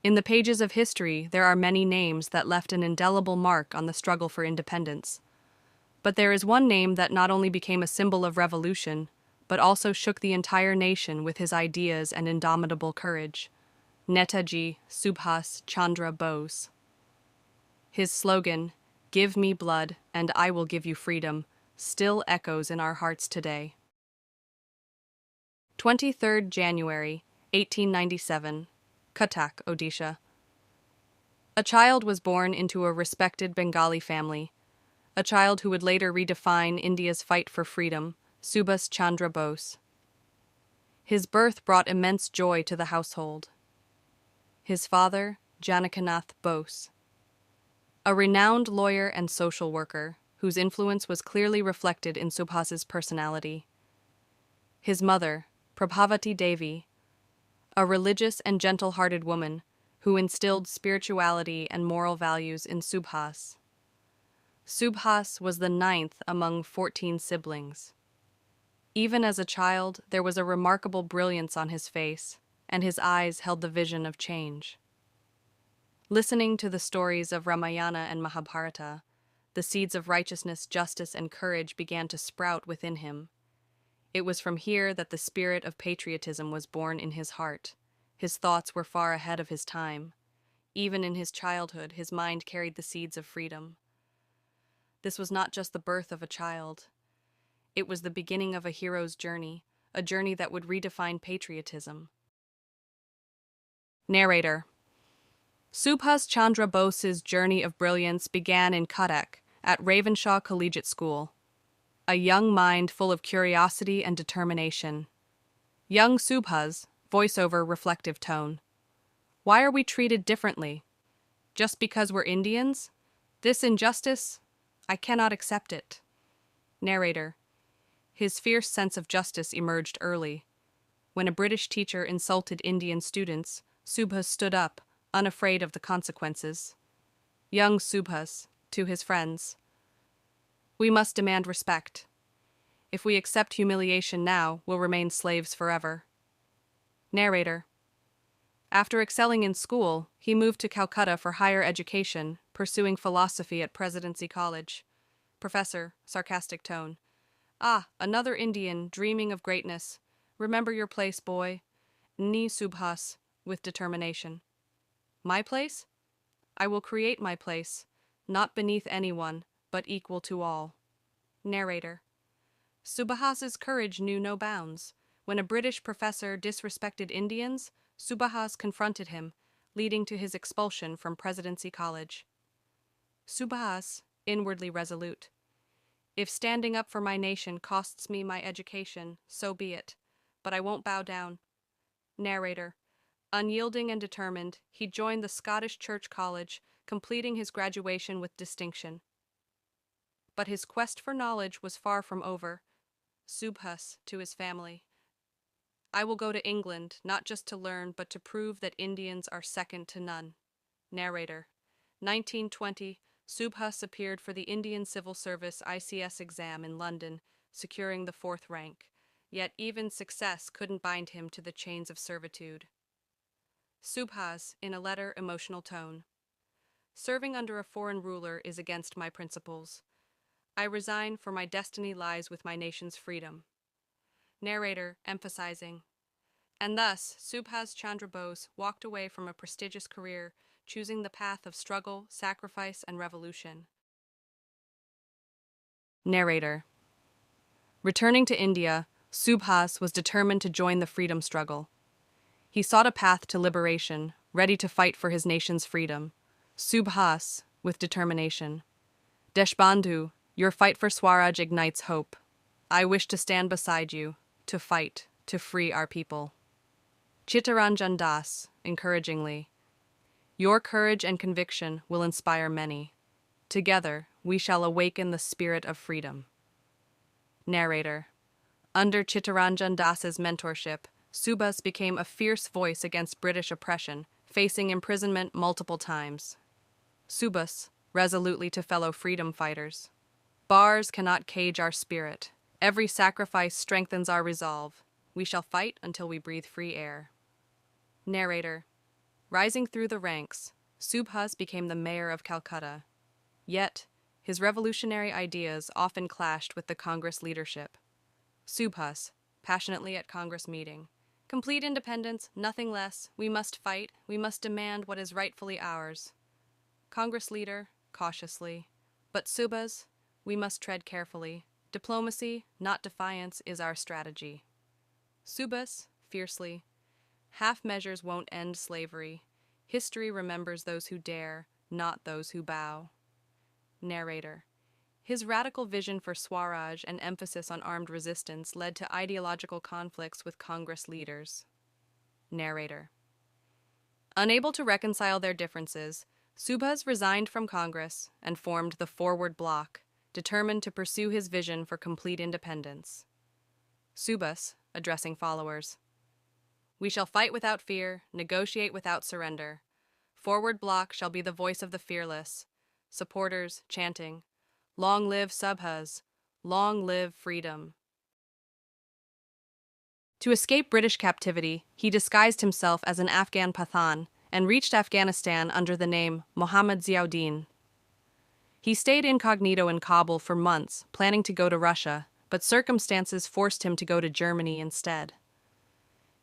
In the pages of history, there are many names that left an indelible mark on the struggle for independence. But there is one name that not only became a symbol of revolution, but also shook the entire nation with his ideas and indomitable courage: Netaji Subhash Chandra Bose. His slogan, "Give me blood, and I will give you freedom," still echoes in our hearts today. 23rd January, 1897, Cuttack, Odisha. A child was born into a respected Bengali family, a child who would later redefine India's fight for freedom, Subhash Chandra Bose. His birth brought immense joy to the household. His father, Janakinath Bose, a renowned lawyer and social worker whose influence was clearly reflected in Subhas's personality. His mother, Prabhavati Devi, a religious and gentle-hearted woman who instilled spirituality and moral values in Subhas. Subhas was the ninth among 14 siblings. Even as a child, there was a remarkable brilliance on his face, and his eyes held the vision of change. Listening to the stories of Ramayana and Mahabharata, the seeds of righteousness, justice, and courage began to sprout within him. It was from here that the spirit of patriotism was born in his heart. His thoughts were far ahead of his time. Even in his childhood, his mind carried the seeds of freedom. This was not just the birth of a child. It was the beginning of a hero's journey, a journey that would redefine patriotism. Narrator. Subhas Chandra Bose's journey of brilliance began in Cuttack at Ravenshaw Collegiate School. A young mind full of curiosity and determination. Young Subhas, voiceover reflective tone. Why are we treated differently? Just because we're Indians? This injustice? I cannot accept it. Narrator. His fierce sense of justice emerged early. When a British teacher insulted Indian students, Subhas stood up, unafraid of the consequences. Young Subhas, to his friends. We must demand respect. If we accept humiliation now, we'll remain slaves forever. Narrator. After excelling in school, he moved to Calcutta for higher education, pursuing philosophy at Presidency College. Professor, sarcastic tone. Ah, another Indian dreaming of greatness. Remember your place, boy. Ni Subhas, with determination. My place? I will create my place, not beneath anyone, but equal to all. Narrator. Subhas's courage knew no bounds. When a British professor disrespected Indians, Subhas confronted him, leading to his expulsion from Presidency College. Subhas, inwardly resolute. If standing up for my nation costs me my education, so be it, but I won't bow down. Narrator. Unyielding and determined, he joined the Scottish Church College, completing his graduation with distinction. But his quest for knowledge was far from over. Subhas, to his family. I will go to England, not just to learn, but to prove that Indians are second to none. Narrator. 1920, Subhas appeared for the Indian Civil Service ICS exam in London, securing the 4th rank. Yet even success couldn't bind him to the chains of servitude. Subhas, in a letter, emotional tone. Serving under a foreign ruler is against my principles. I resign, for my destiny lies with my nation's freedom. Narrator, emphasizing. And thus, Subhas Chandra Bose walked away from a prestigious career, choosing the path of struggle, sacrifice, and revolution. Narrator. Returning to India, Subhas was determined to join the freedom struggle. He sought a path to liberation, ready to fight for his nation's freedom. Subhas, with determination. Deshbandhu, your fight for Swaraj ignites hope. I wish to stand beside you, to fight, to free our people. Chittaranjan Das, encouragingly. Your courage and conviction will inspire many. Together, we shall awaken the spirit of freedom. Narrator. Under Chittaranjan Das's mentorship, Subhas became a fierce voice against British oppression, facing imprisonment multiple times. Subhas, resolutely to fellow freedom fighters. Bars cannot cage our spirit. Every sacrifice strengthens our resolve. We shall fight until we breathe free air. Narrator. Rising through the ranks, Subhas became the mayor of Calcutta. Yet, his revolutionary ideas often clashed with the Congress leadership. Subhas, passionately at Congress meeting. Complete independence, nothing less. We must fight. We must demand what is rightfully ours. Congress leader, cautiously. But subas, we must tread carefully. Diplomacy, not defiance, is our strategy. Subas, fiercely. Half measures won't end slavery. History remembers those who dare, not those who bow. Narrator. His radical vision for Swaraj and emphasis on armed resistance led to ideological conflicts with Congress leaders. Narrator. Unable to reconcile their differences, Subhas resigned from Congress and formed the Forward Bloc, determined to pursue his vision for complete independence. Subhas, addressing followers. We shall fight without fear, negotiate without surrender. Forward Bloc shall be the voice of the fearless. Supporters chanting, Long live Subhas, long live freedom. To escape British captivity, he disguised himself as an Afghan Pathan and reached Afghanistan under the name Mohammad Ziauddin. He stayed incognito in Kabul for months, planning to go to Russia, but circumstances forced him to go to Germany instead.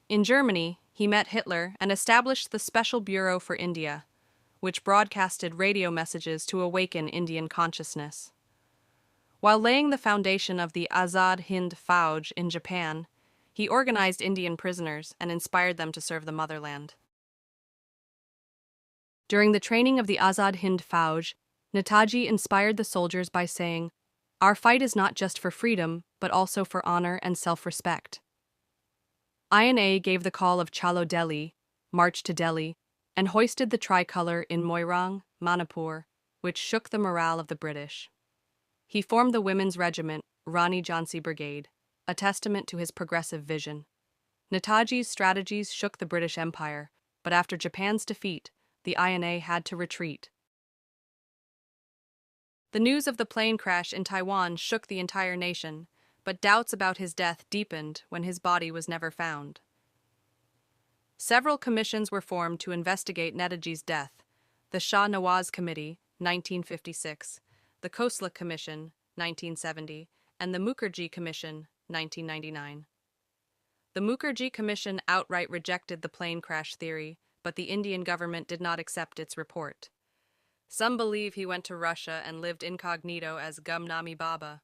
In Germany, he met Hitler and established the Special Bureau for India, which broadcasted radio messages to awaken Indian consciousness. While laying the foundation of the Azad Hind Fauj in Japan, he organized Indian prisoners and inspired them to serve the motherland. During the training of the Azad Hind Fauj, Netaji inspired the soldiers by saying, Our fight is not just for freedom, but also for honor and self-respect. INA gave the call of Chalo Delhi, March to Delhi, and hoisted the tricolor in Moirang, Manipur, which shook the morale of the British. He formed the Women's Regiment, Rani Jhansi Brigade, a testament to his progressive vision. Netaji's strategies shook the British Empire, but after Japan's defeat, the INA had to retreat. The news of the plane crash in Taiwan shook the entire nation, but doubts about his death deepened when his body was never found. Several commissions were formed to investigate Netaji's death: the Shah Nawaz Committee, 1956, the Khosla Commission, 1970, and the Mukherjee Commission, 1999. The Mukherjee Commission outright rejected the plane crash theory, but the Indian government did not accept its report. Some believe he went to Russia and lived incognito as Gumnami Baba.